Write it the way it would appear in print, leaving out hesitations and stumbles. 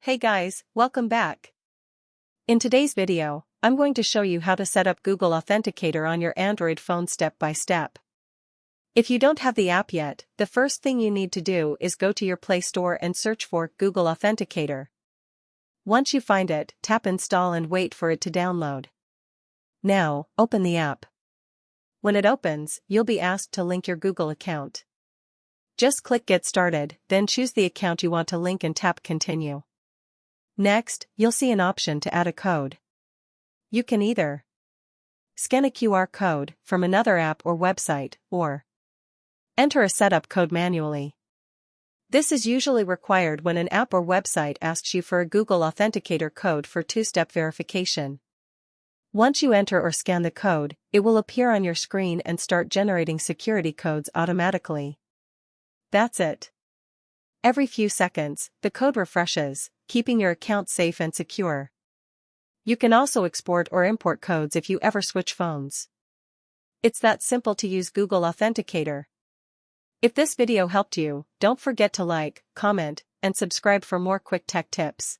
Hey guys, welcome back. In today's video, I'm going to show you how to set up Google Authenticator on your Android phone step by step. If you don't have the app yet, the first thing you need to do is go to your Play Store and search for Google Authenticator. Once you find it, tap Install and wait for it to download. Now, open the app. When it opens, you'll be asked to link your Google account. Just click Get Started, then choose the account you want to link and tap Continue. Next, you'll see an option to add a code. You can either scan a QR code from another app or website, or enter a setup code manually. This is usually required when an app or website asks you for a Google Authenticator code for two-step verification. Once you enter or scan the code, it will appear on your screen and start generating security codes automatically. That's it. Every few seconds, the code refreshes, keeping your account safe and secure. You can also export or import codes if you ever switch phones. It's that simple to use Google Authenticator. If this video helped you, don't forget to like, comment, and subscribe for more quick tech tips.